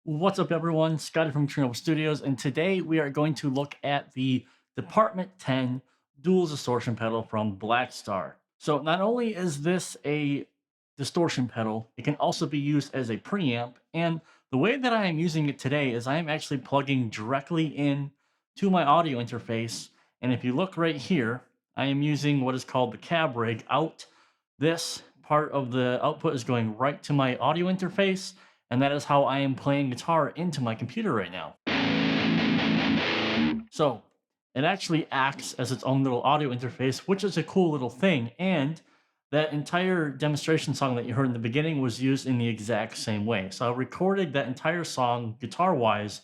What's up, everyone? Scotty from Chernobyl Studios, and today we are going to look at the Department 10 Dual Distortion pedal from Blackstar. So, not only is this a distortion pedal, it can also be used as a preamp. And the way that I am using it today is I am actually plugging directly in to my audio interface. And if you look right here, I am using what is called the cab rig out. This part of the output is going right to my audio interface, and that is how I am playing guitar into my computer right now. So it actually acts as its own little audio interface, which is a cool little thing. And that entire demonstration song that you heard in the beginning was used in the exact same way. So I recorded that entire song guitar wise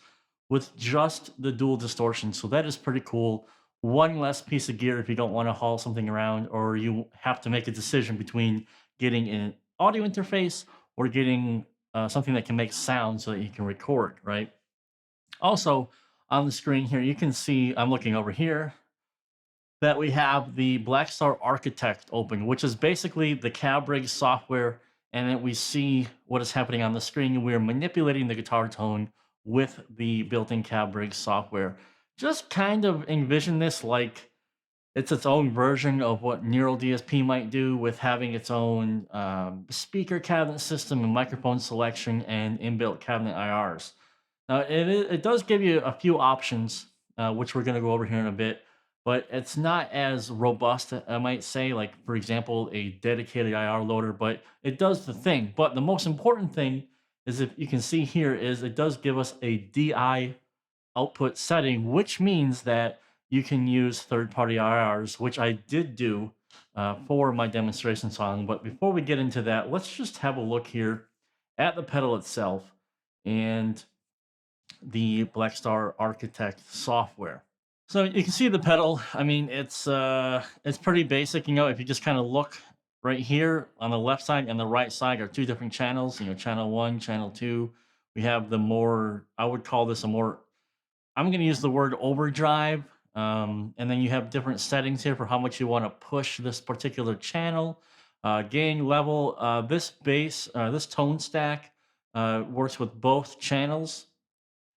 with just the dual distortion. So that is pretty cool. One less piece of gear if you don't want to haul something around, or you have to make a decision between getting an audio interface or getting something that can make sound so that you can record, right? Also, on the screen here, you can see I'm looking over here that we have the Blackstar Architect open, which is basically the cab rig software. And then we see what is happening on the screen. We're manipulating the guitar tone with the built-in cab rig software. Just kind of envision this like it's its own version of what Neural DSP might do, with having its own speaker cabinet system and microphone selection and inbuilt cabinet IRs. Now, it does give you a few options, which we're going to go over here in a bit, but it's not as robust, I might say, like, for example, a dedicated IR loader, but it does the thing. But the most important thing is, if you can see here, is it does give us a DI output setting, which means that you can use third-party IRs, which I did do for my demonstration song. But before we get into that, let's just have a look here at the pedal itself and the Blackstar Architect software. So you can see the pedal. I mean, it's pretty basic. If you just kind of look right here on the left side and the right side are two different channels. Channel one, channel two. We have the more, I would call this a more, I'm going to use the word overdrive. And then you have different settings here for how much you want to push this particular channel. Gain level. This bass, this tone stack works with both channels.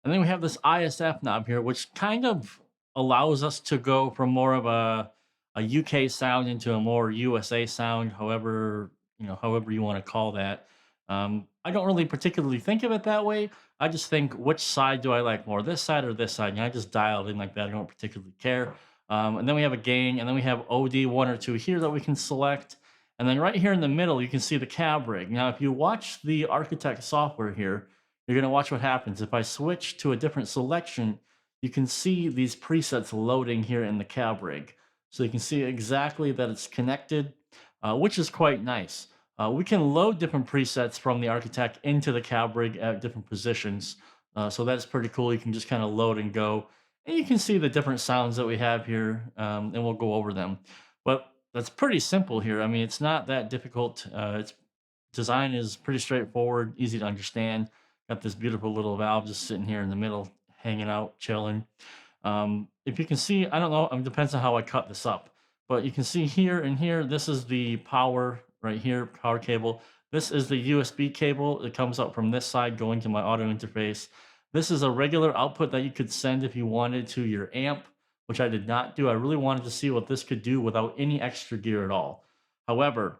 And then we have this ISF knob here, which kind of allows us to go from more of a UK sound into a more USA sound, however you want to call that. I don't really particularly think of it that way. I just think, which side do I like more, this side or this side? I just dial it in like that. I don't particularly care. And then we have a gain, and then we have OD 1 or 2 here that we can select. And then right here in the middle, you can see the cab rig. Now, if you watch the Architect software here, you're going to watch what happens. If I switch to a different selection, you can see these presets loading here in the cab rig. So you can see exactly that it's connected, which is quite nice. We can load different presets from the Architect into the cab rig at different positions. So that's pretty cool. You can just kind of load and go. And you can see the different sounds that we have here, and we'll go over them. But that's pretty simple here. I mean, it's not that difficult. Its design is pretty straightforward, easy to understand. Got this beautiful little valve just sitting here in the middle, hanging out, chilling. If you can see, I don't know, it depends on how I cut this up, but you can see here and here, this is the power right here, power cable. This is the USB cable that comes up from this side going to my audio interface. This is a regular output that you could send if you wanted to your amp, which I did not do. I really wanted to see what this could do without any extra gear at all. However,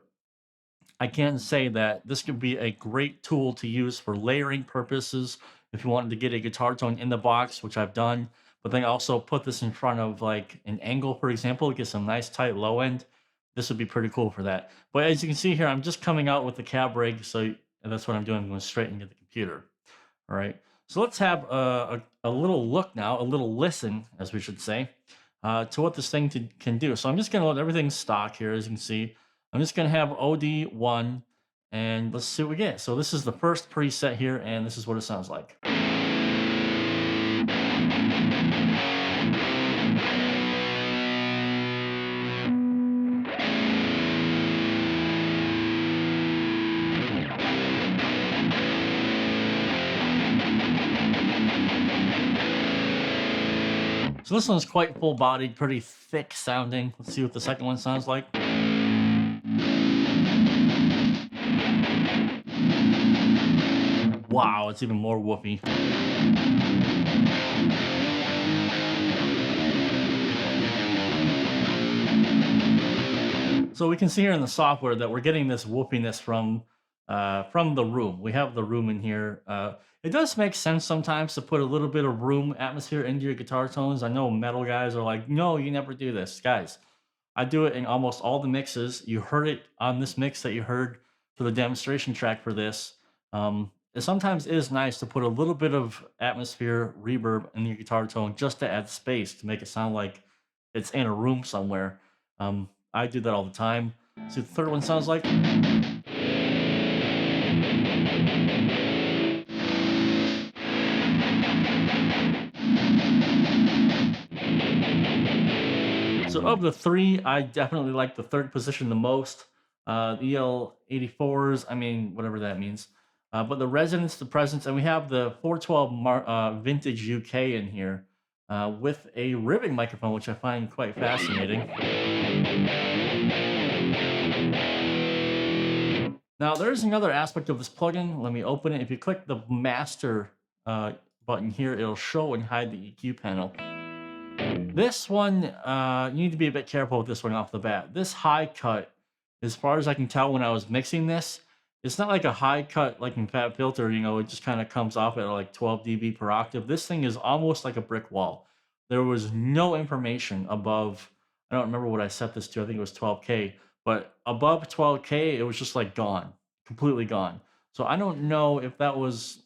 I can say that this could be a great tool to use for layering purposes if you wanted to get a guitar tone in the box, which I've done, but then also put this in front of like an angle, for example, get some nice tight low end. This would be pretty cool for that. But as you can see here, I'm just coming out with the cab rig, so that's what I'm doing. I'm going straight into the computer. All right. So let's have a little look now, a little listen, as we should say, to what this thing can do. So I'm just going to let everything stock here, as you can see. I'm just going to have OD1, and let's see what we get. So this is the first preset here, and this is what it sounds like. So this one's quite full-bodied, pretty thick sounding. Let's see what the second one sounds like. Wow, it's even more whoopy. So we can see here in the software that we're getting this whoopiness from the room. We have the room in here. It does make sense sometimes to put a little bit of room atmosphere into your guitar tones. I know metal guys are like, no, you never do this. Guys, I do it in almost all the mixes. You heard it on this mix that you heard for the demonstration track for this. It sometimes is nice to put a little bit of atmosphere, reverb in your guitar tone just to add space to make it sound like it's in a room somewhere. I do that all the time. See what the third one sounds like? So of the three, I definitely like the third position the most. The EL84s, I mean, whatever that means. But the Resonance, the Presence, and we have the 412 Vintage UK in here with a ribbon microphone, which I find quite fascinating. Now, there's another aspect of this plugin. Let me open it. If you click the Master button here, it'll show and hide the EQ panel. This one, you need to be a bit careful with this one off the bat. This high cut, as far as I can tell when I was mixing this, it's not like a high cut like in Fat Filter, you know, it just kind of comes off at like 12 dB per octave. This thing is almost like a brick wall. There was no information above, I don't remember what I set this to, I think it was 12K, but above 12K, it was just like gone, completely gone. So I don't know if that was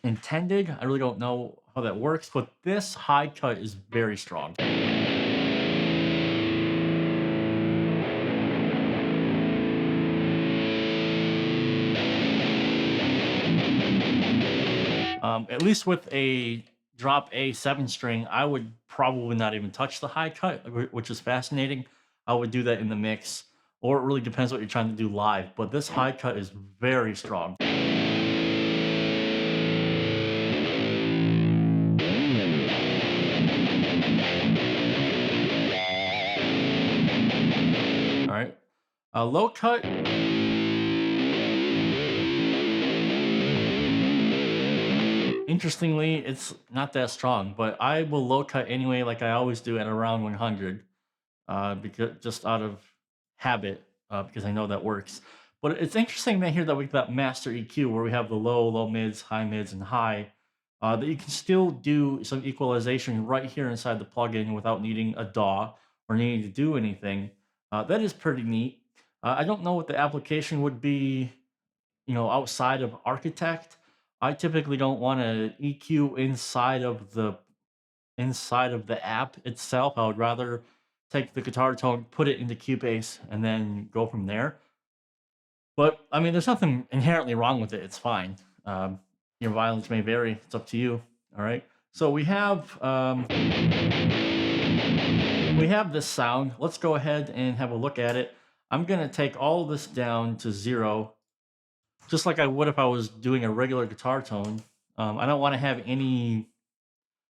intended. I really don't know how that works, but this high cut is very strong. At least with a drop A 7-string, I would probably not even touch the high cut, which is fascinating. I would do that in the mix, or it really depends what you're trying to do live, but this high cut is very strong. All right, a low cut. Interestingly, it's not that strong, but I will low cut anyway, like I always do at around 100, because just out of habit, because I know that works. But it's interesting to hear that we've got master EQ where we have the low, low mids, and high. That you can still do some equalization right here inside the plugin without needing a DAW or needing to do anything. That is pretty neat. I don't know what the application would be, you know, outside of Architect. I typically don't want to EQ inside of the app itself. I would rather take the guitar tone, put it into Cubase, and then go from there. But I mean, there's nothing inherently wrong with it. It's fine. Your violence may vary. It's up to you. All right. So we have this sound. Let's go ahead and have a look at it. I'm gonna take all of this down to 0, just like I would if I was doing a regular guitar tone. I don't want to have any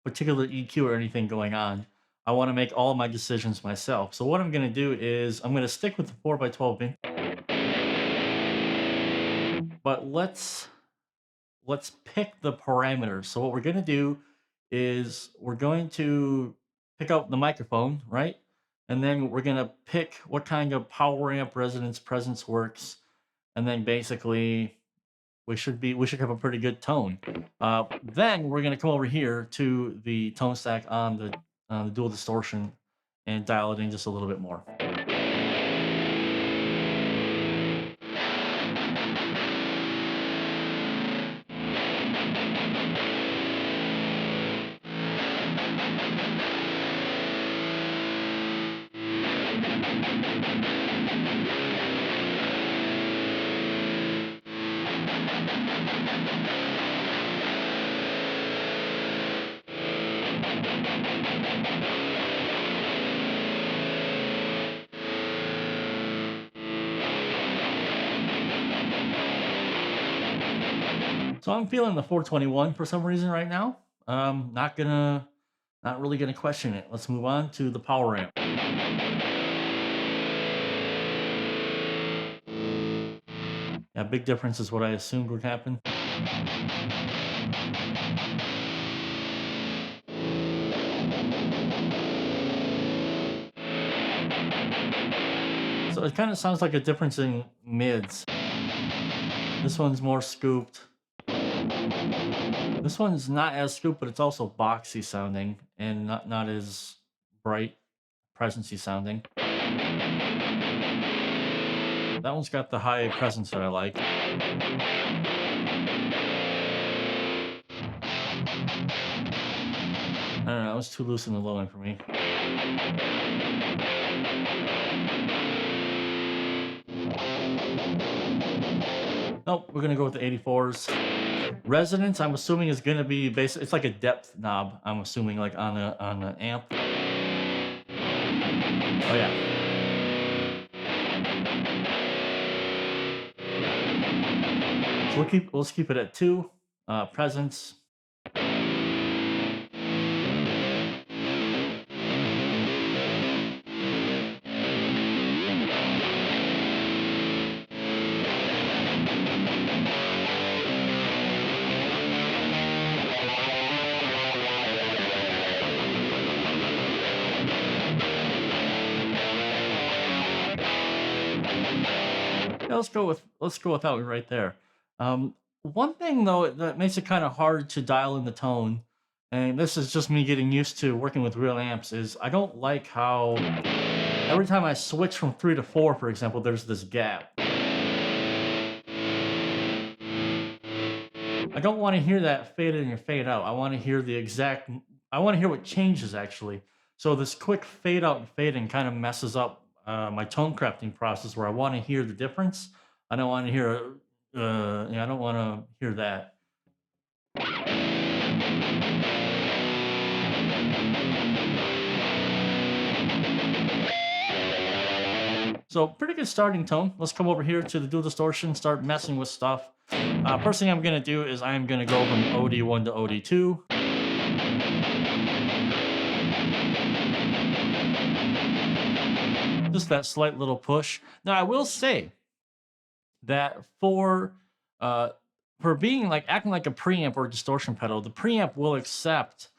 particular EQ or anything going on. I want to make all my decisions myself. So what I'm going to do is I'm going to stick with the 4x12 inch, but let's pick the parameters. So what we're going to do is we're going to pick out the microphone, right? And then we're going to pick what kind of power amp, resonance, presence works, and then basically we should have a pretty good tone. Then we're going to come over here to the tone stack on the dual distortion and dial it in just a little bit more. So I'm feeling the 421 for some reason right now. Not really gonna question it. Let's move on to the power amp. Yeah, big difference is what I assumed would happen. So it kind of sounds like a difference in mids. This one's more scooped. This one's not as scooped, but it's also boxy sounding and not as bright, presencey sounding. That one's got the high presence that I like. I don't know, it was too loose in the low end for me. Nope, we're gonna go with the 84s. Resonance, I'm assuming is gonna be basic. It's like a depth knob. I'm assuming, like on an amp. Oh yeah. So let's keep it at 2. Presence. Yeah, let's go with that one right there. One thing though that makes it kind of hard to dial in the tone, and this is just me getting used to working with real amps, is I don't like how every time I switch from 3 to 4, for example, there's this gap. I don't want to hear that fade in or fade out. I want to hear the exact. I want to hear what changes actually. So this quick fade out and fade in kind of messes up my tone crafting process, where I want to hear the difference. I don't want to hear. I don't want to hear that. So pretty good starting tone. Let's come over here to the Dual Distortion, start messing with stuff. First thing I'm going to do is I'm going to go from OD1 to OD2. Just that slight little push. Now I will say that for being like acting like a preamp or a distortion pedal, the preamp will accept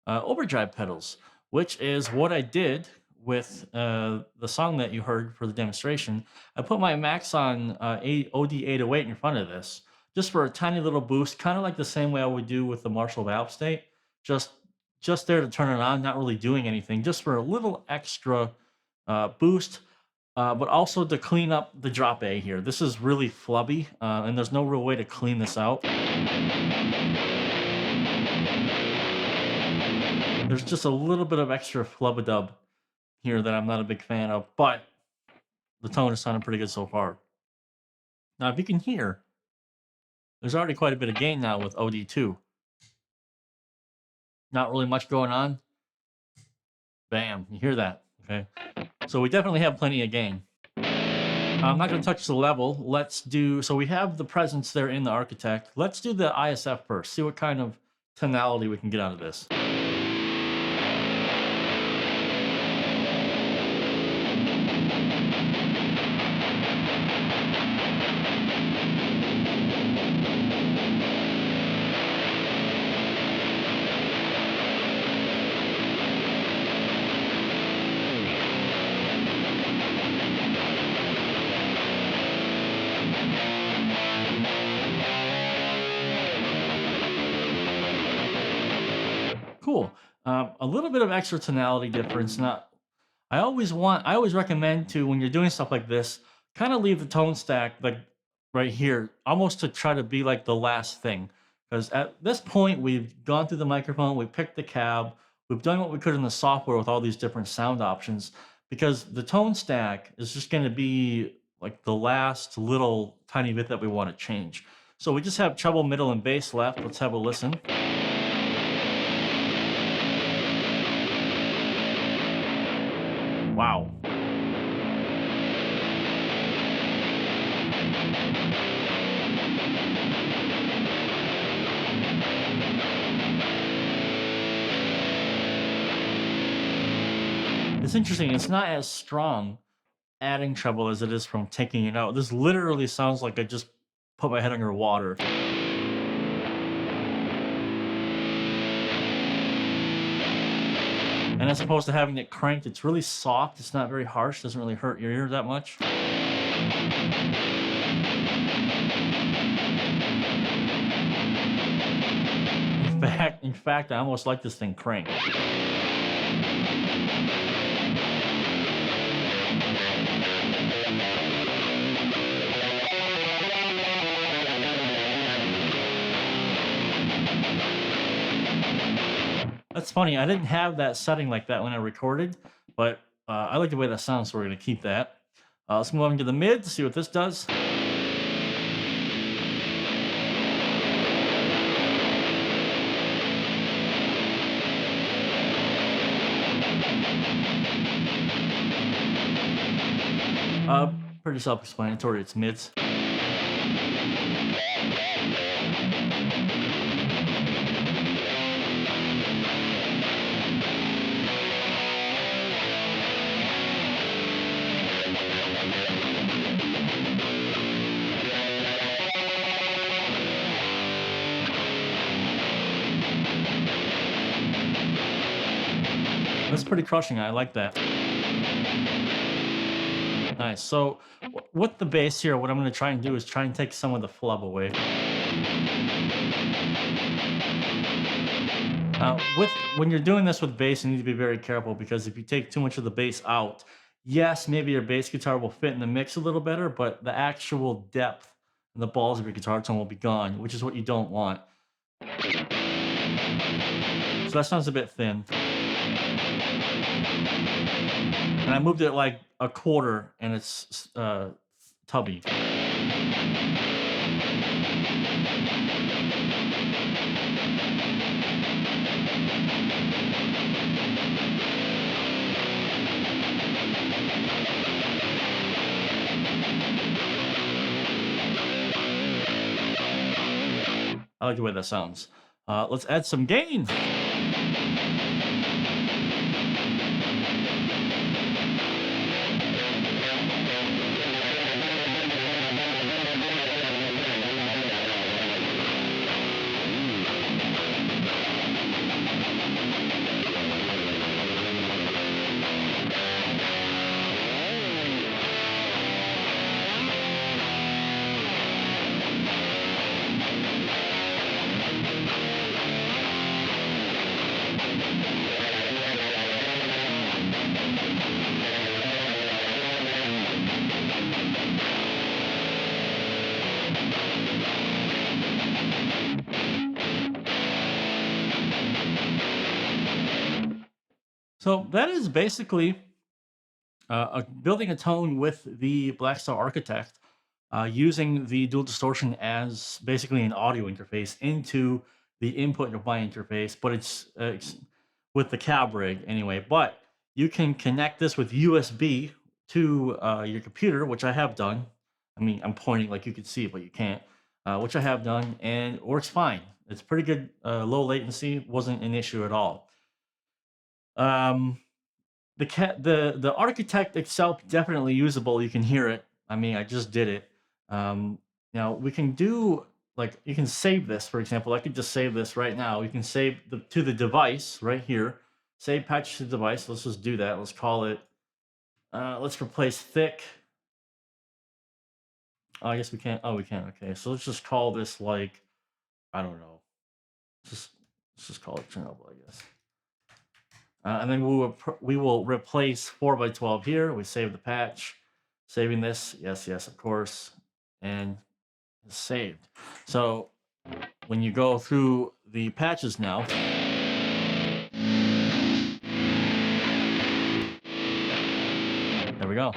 overdrive pedals, which is what I did with the song that you heard for the demonstration. I put my max on OD808 in front of this, just for a tiny little boost, kind of like the same way I would do with the Marshall valve state. Just just there to turn it on, not really doing anything, just for a little extra boost. But also to clean up the drop A here. This is really flubby, and there's no real way to clean this out. There's just a little bit of extra flub-a-dub here that I'm not a big fan of, but the tone is sounding pretty good so far. Now, if you can hear, there's already quite a bit of gain now with OD2. Not really much going on. Bam, you hear that, okay? So we definitely have plenty of gain. I'm not going to touch the level. Let's do, so we have the presence there in the Architect. Let's do the ISF first, see what kind of tonality we can get out of this. Cool. A little bit of extra tonality difference. Not, I always recommend to, when you're doing stuff like this, kind of leave the tone stack like right here, almost to try to be like the last thing. Because at this point, we've gone through the microphone, we picked the cab, we've done what we could in the software with all these different sound options. Because the tone stack is just going to be like the last little tiny bit that we want to change. So we just have treble, middle, and bass left. Let's have a listen. Wow. It's interesting. It's not as strong adding treble as it is from taking it out. This literally sounds like I just put my head underwater. And as opposed to having it cranked, it's really soft. It's not very harsh. Doesn't really hurt your ear that much. In fact, I almost like this thing cranked. That's funny. I didn't have that setting like that when I recorded, but I like the way that sounds, so we're going to keep that. Let's move on to the mid to see what this does. Pretty self-explanatory. It's mids. That's pretty crushing. I like that. Nice. So with the bass here, what I'm going to try and do is try and take some of the flub away. When you're doing this with bass, you need to be very careful, because if you take too much of the bass out, yes, maybe your bass guitar will fit in the mix a little better, but the actual depth and the balls of your guitar tone will be gone, which is what you don't want. So that sounds a bit thin. And I moved it like a quarter, and it's tubby. I like the way that sounds. Let's add some gain. So that is basically building a tone with the Blackstar Architect, using the Dual Distortion as basically an audio interface into the input of my interface, but it's with the cab rig anyway. But you can connect this with USB to your computer, which I have done. I mean, I'm pointing like you can see it, but you can't, which I have done, and it works fine. It's pretty good, low latency, wasn't an issue at all. Um, the architect itself definitely usable. You can hear it. I mean, I just did it. Now we can do, like, you can save this. For example, I could just save this right now. You can save to the device right here. Save patch to the device. Let's just do that. Let's call it. Let's replace thick. Oh, I guess we can't. Oh, we can. Okay, so let's just call this, like, I don't know. Let's just call it Chernobyl, I guess. And then we will replace 4x12 here. We save the patch. Saving this, yes, yes, of course, and it's saved. So when you go through the patches now, there we go.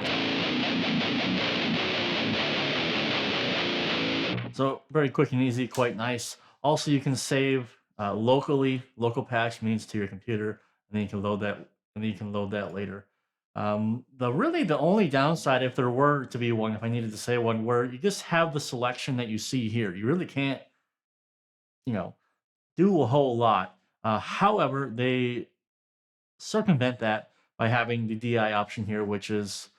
So very quick and easy, quite nice. Also, you can save locally. Local patch means to your computer, and then you can load that, and then you can load that later. The only downside, if there were to be one, if I needed to say one, where you just have the selection that you see here, you really can't, you know, do a whole lot. However, they circumvent that by having the DI option here, which is,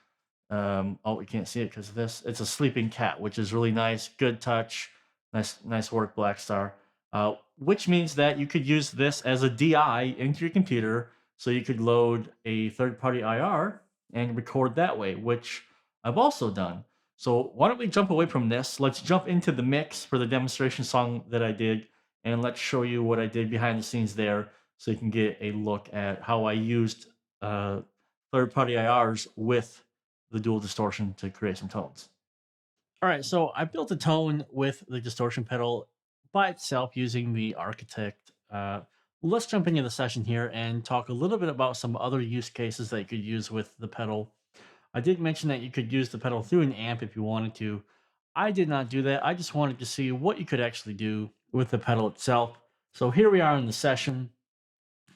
oh, we can't see it because of this. It's a sleeping cat, which is really nice. Good touch. Nice work, Blackstar. Which means that you could use this as a DI into your computer, So you could load a third-party IR and record that way, which I've also done. So why don't we jump away from this? Let's jump into the mix for the demonstration song that I did, and let's show you what I did behind the scenes there, so you can get a look at how I used uh, third-party IRs with the dual distortion to create some tones. All right, so I built a tone with the distortion pedal by itself using the Architect. Let's jump into the session here and talk a little bit about some other use cases that you could use with the pedal. I did mention that you could use the pedal through an amp if you wanted to. I did not do that. I just wanted to see what you could actually do with the pedal itself. So here we are in the session.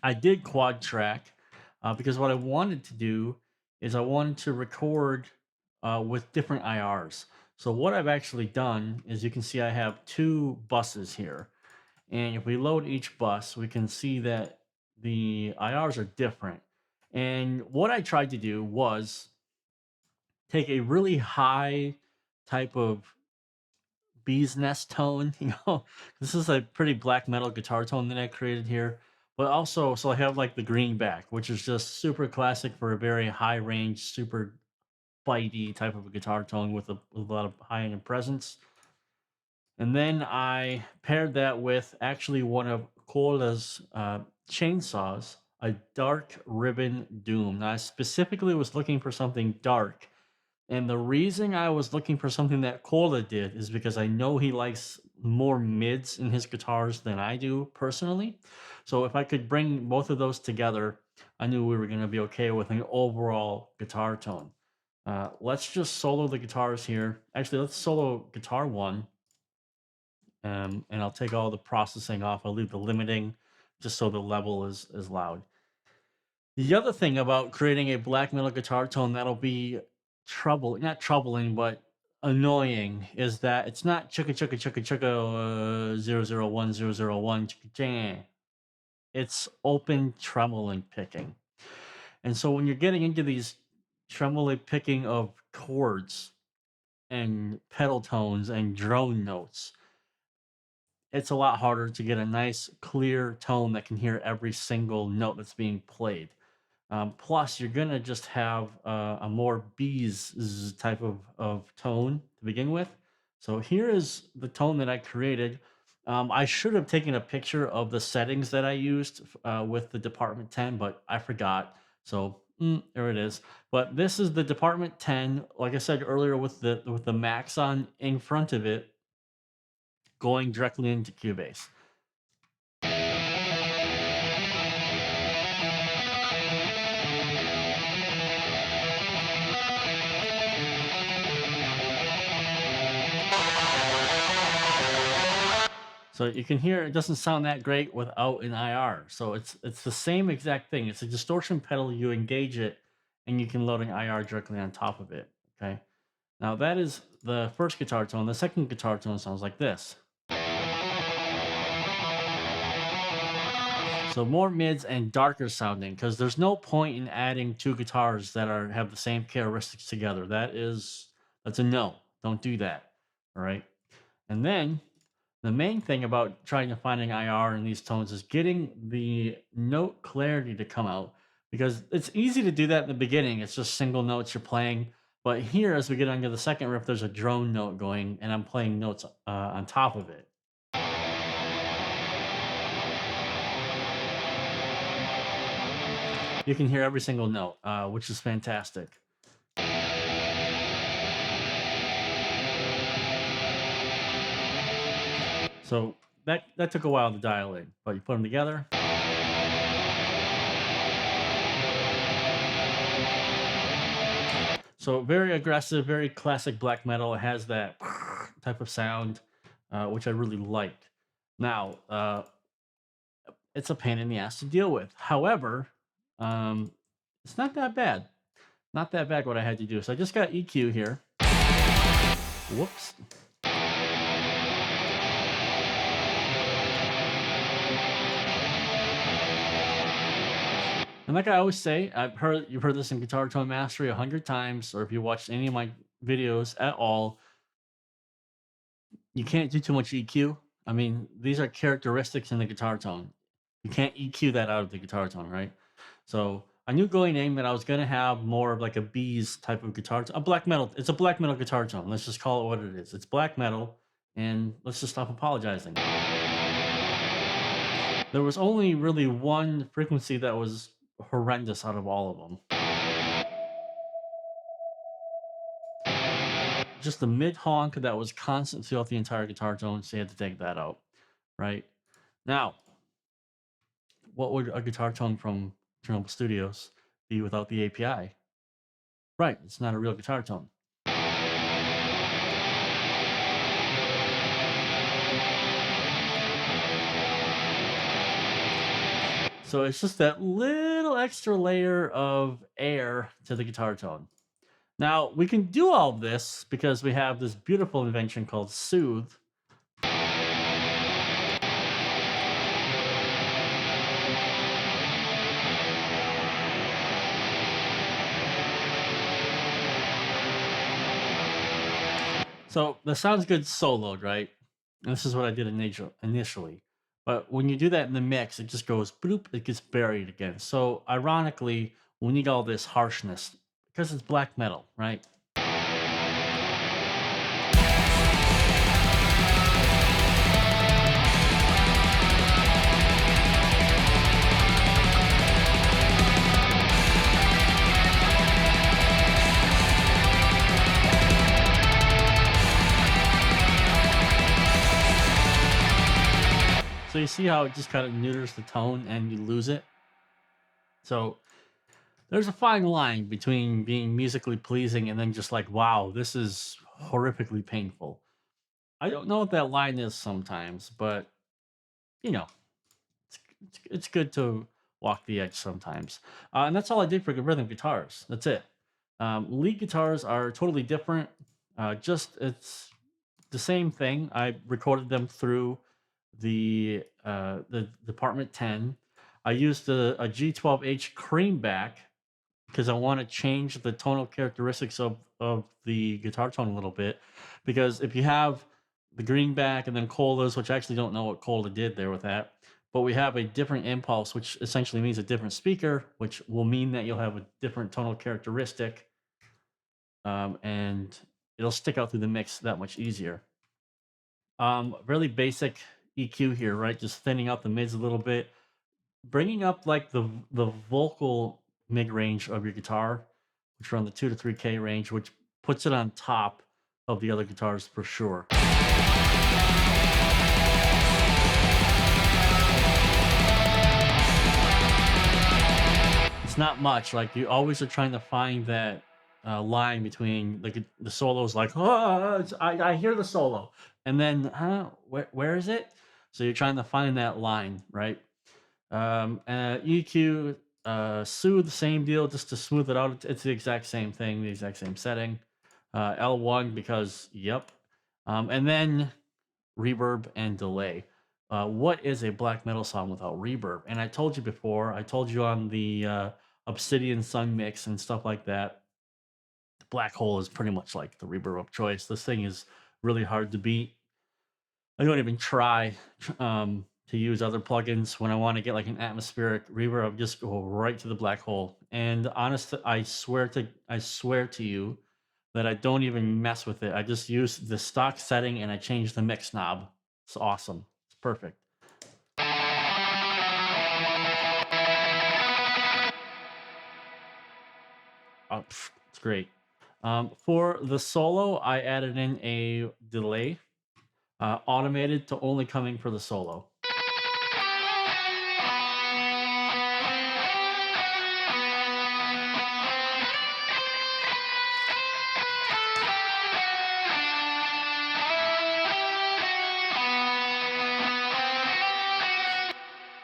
I did quad track because what I wanted to do is I wanted to record with different IRs. So what I've actually done is you can see I have two buses here. And if we load each bus, we can see that the IRs are different. And what I tried to do was take a really high type of bee's nest tone. This is a pretty black metal guitar tone that I created here. But also, so I have like the greenback, which is just super classic for a very high range, super bitey type of a guitar tone with a lot of high end presence. And then I paired that with actually one of Cola's chainsaws, a dark ribbon doom. Now, I specifically was looking for something dark, and the reason I was looking for something that Cola did is because I know he likes more mids in his guitars than I do personally. So if I could bring both of those together, I knew we were going to be okay with an overall guitar tone. Let's just solo the guitars here. Actually, let's solo guitar one, and I'll take all the processing off. I'll leave the limiting just so the level is loud. The other thing about creating a black metal guitar tone that'll be not troubling, but annoying is that it's not chugga chugga chugga chugga 001001 chugga jam. It's open tremoling picking. And so when you're getting into these tremoling picking of chords and pedal tones and drone notes, it's a lot harder to get a nice clear tone that can hear every single note that's being played. Plus, you're gonna just have a more bees type of tone to begin with. So here is the tone that I created. I should have taken a picture of the settings that I used with the Department 10, but I forgot. So there it is. But this is the Department 10. Like I said earlier, with the max on in front of it, going directly into Cubase. So you can hear it doesn't sound that great without an IR. So it's the same exact thing. It's a distortion pedal. You engage it, and you can load an IR directly on top of it. Okay. Now that is the first guitar tone. The second guitar tone sounds like this. So more mids and darker sounding, because there's no point in adding two guitars that have the same characteristics together. That's a no. Don't do that. All right. And then the main thing about trying to find an IR in these tones is getting the note clarity to come out, because it's easy to do that in the beginning. It's just single notes you're playing. But here, as we get into the second riff, there's a drone note going, and I'm playing notes on top of it. You can hear every single note, which is fantastic. So that took a while to dial in, but you put them together. So very aggressive, very classic black metal. It has that type of sound, which I really liked. Now, it's a pain in the ass to deal with. However, um, it's not that bad. Not that bad what I had to do. So I just got EQ here. Whoops. And like I always say, you've heard this in Guitar Tone Mastery 100 times, or if you watched any of my videos at all, you can't do too much EQ. I mean, these are characteristics in the guitar tone. You can't EQ that out of the guitar tone, right? So I knew going in that I was going to have more of like a bees type of guitar, a black metal. It's a black metal guitar tone. Let's just call it what it is. It's black metal, and let's just stop apologizing. There was only really one frequency that was horrendous out of all of them. Just the mid honk that was constant throughout the entire guitar tone, so you had to take that out, right? Now, what would a guitar tone from Chernobyl Studios be without the API? Right, it's not a real guitar tone. So it's just that little extra layer of air to the guitar tone. Now, we can do all of this because we have this beautiful invention called Soothe. So the sounds good soloed, right? And this is what I did initially. But when you do that in the mix, it just goes bloop, it gets buried again. So ironically, we need all this harshness because it's black metal, right? So you see how it just kind of neuters the tone and you lose it? So there's a fine line between being musically pleasing and then just like, wow, this is horrifically painful. I don't know what that line is sometimes, but you know, it's good to walk the edge sometimes. And that's all I did for rhythm guitars. That's it. Lead guitars are totally different. Just it's the same thing. I recorded them through the Department 10. I used a G12H creamback because I want to change the tonal characteristics of the guitar tone a little bit. Because if you have the greenback and then colas, which I actually don't know what cola did there with that, but we have a different impulse, which essentially means a different speaker, which will mean that you'll have a different tonal characteristic, and it'll stick out through the mix that much easier. Really basic EQ here, right? Just thinning out the mids a little bit, bringing up like the vocal mid range of your guitar, which are on the 2 to 3K range, which puts it on top of the other guitars for sure. It's not much. Like you always are trying to find that line between the solos, like oh, I hear the solo, and then where is it? So you're trying to find that line, right? EQ, Soothe, same deal, just to smooth it out. It's the exact same thing, the exact same setting. L1 because yep, and then reverb and delay. What is a black metal song without reverb? And I told you before, I told you on the Obsidian Sun mix and stuff like that. The black hole is pretty much like the reverb of choice. This thing is really hard to beat. I don't even try to use other plugins when I want to get like an atmospheric reverb. I just go right to the black hole. And I swear to you that I don't even mess with it. I just use the stock setting and I change the mix knob. It's awesome. It's perfect. Oh, it's great. For the solo, I added in a delay, automated to only coming for the solo.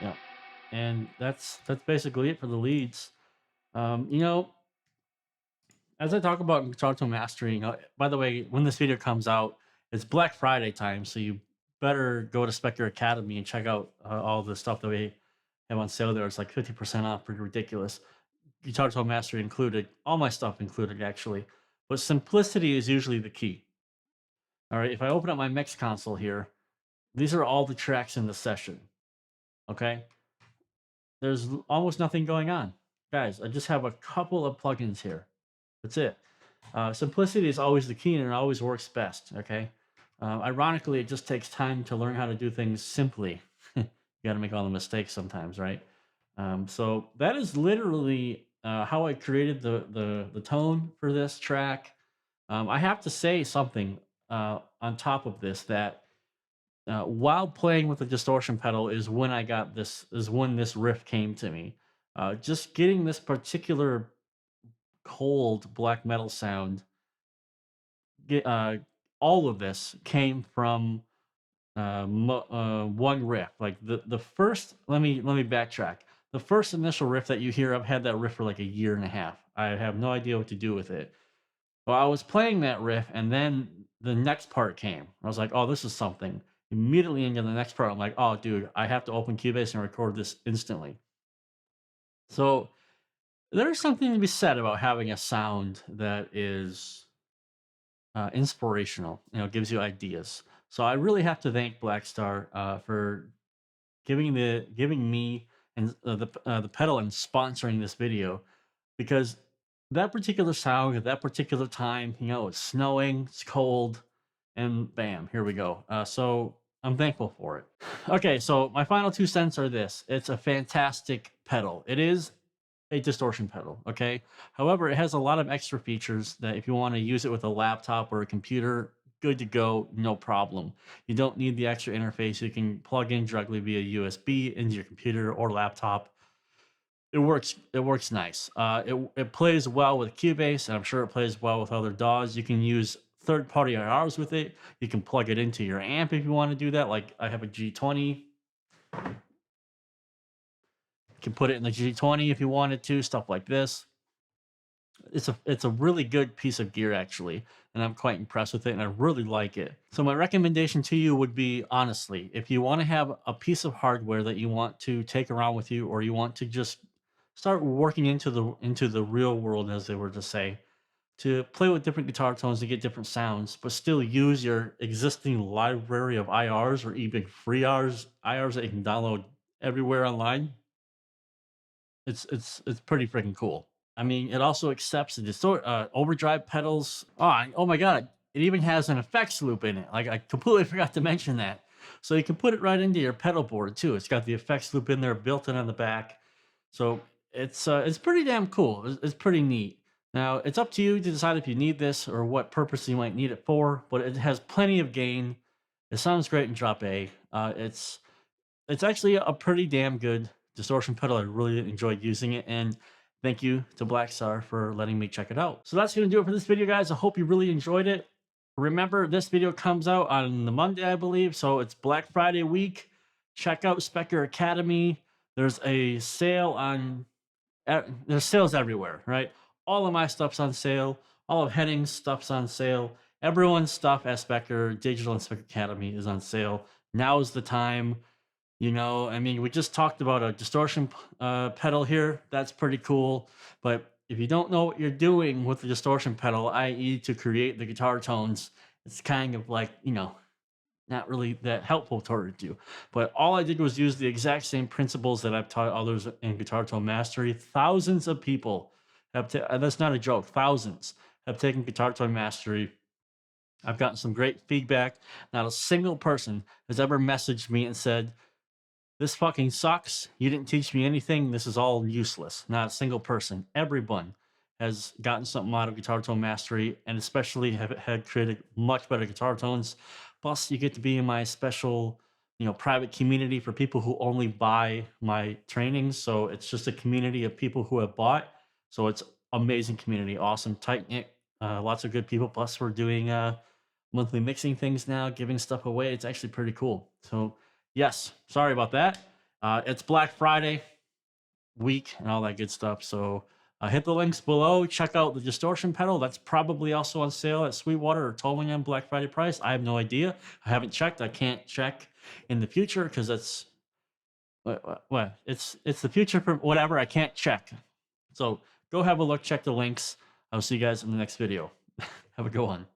Yeah, and that's basically it for the leads. You know, as I talk about guitar tone mastering, by the way, when this video comes out, it's Black Friday time, so you better go to Spectre Academy and check out all the stuff that we have on sale there. It's like 50% off, pretty ridiculous. Guitar tone mastering included, all my stuff included actually. But simplicity is usually the key. All right, if I open up my mix console here, these are all the tracks in the session. Okay, there's almost nothing going on. Guys, I just have a couple of plugins here. That's it. Simplicity is always the key, and it always works best. Okay. Ironically, it just takes time to learn how to do things simply. You got to make all the mistakes sometimes, right? So that is literally how I created the tone for this track. I have to say something on top of this that while playing with the distortion pedal is when I got this is when this riff came to me. Just getting this particular cold black metal sound, get, all of this came from one riff. Like the first, let me backtrack. The first initial riff that you hear, I've had that riff for like a year and a half. I have no idea what to do with it. Well, I was playing that riff, and then the next part came. I was like, "Oh, this is something." Immediately into the next part, I'm like, "Oh, dude, I have to open Cubase and record this instantly." So there's something to be said about having a sound that is inspirational. Gives you ideas. So I really have to thank Blackstar for giving me and the pedal and sponsoring this video, because that particular sound at that particular time, it's snowing, it's cold, and bam, here we go. So I'm thankful for it. Okay, so my final 2 cents are this: it's a fantastic pedal. It is a distortion pedal, okay? However, it has a lot of extra features that if you want to use it with a laptop or a computer, good to go, no problem. You don't need the extra interface. You can plug in directly via USB into your computer or laptop. It works nice. It plays well with Cubase, and I'm sure it plays well with other DAWs. You can use third-party IRs with it. You can plug it into your amp if you want to do that. Like I have a G20. You can put it in the G20 if you wanted to, stuff like this. It's a really good piece of gear actually, and I'm quite impressed with it, and I really like it. So my recommendation to you would be, honestly, if you want to have a piece of hardware that you want to take around with you, or you want to just start working into the real world, as they were to say, to play with different guitar tones to get different sounds, but still use your existing library of IRs or even free IRs that you can download everywhere online. It's pretty freaking cool. I mean, it also accepts the overdrive pedals. Oh my god, it even has an effects loop in it. Like I completely forgot to mention that. So you can put it right into your pedal board too. It's got the effects loop in there built in on the back. So it's pretty damn cool. It's pretty neat. Now it's up to you to decide if you need this or what purpose you might need it for. But it has plenty of gain. It sounds great in drop A. It's actually a pretty damn good distortion pedal. I really enjoyed using it, and thank you to Blackstar for letting me check it out. So that's going to do it for this video, guys. I hope you really enjoyed it. Remember, this video comes out on the Monday, I believe, so it's Black Friday week. Check out Specker Academy. There's a sale on there's sales everywhere, right? All of my stuff's on sale. All of Heading's stuff's on sale. Everyone's stuff at Specker Digital and Specker Academy is on sale. Now is the time. I mean, we just talked about a distortion pedal here. That's pretty cool. But if you don't know what you're doing with the distortion pedal, i.e., to create the guitar tones, it's kind of like, not really that helpful toward you. But all I did was use the exact same principles that I've taught others in Guitar Tone Mastery. Thousands of people that's not a joke, thousands have taken Guitar Tone Mastery. I've gotten some great feedback. Not a single person has ever messaged me and said, "This fucking sucks. You didn't teach me anything. This is all useless." Not a single person. Everyone has gotten something out of Guitar Tone Mastery, and especially have had created much better guitar tones. Plus, you get to be in my special, private community for people who only buy my trainings. So it's just a community of people who have bought. So it's amazing community, awesome, tight knit, lots of good people. Plus, we're doing monthly mixing things now, giving stuff away. It's actually pretty cool. So yes, sorry about that. It's Black Friday week and all that good stuff. So hit the links below. Check out the distortion pedal. That's probably also on sale at Sweetwater or Thomann on Black Friday price. I have no idea. I haven't checked. I can't check in the future because it's it's the future for whatever. I can't check. So go have a look. Check the links. I'll see you guys in the next video. Have a good one.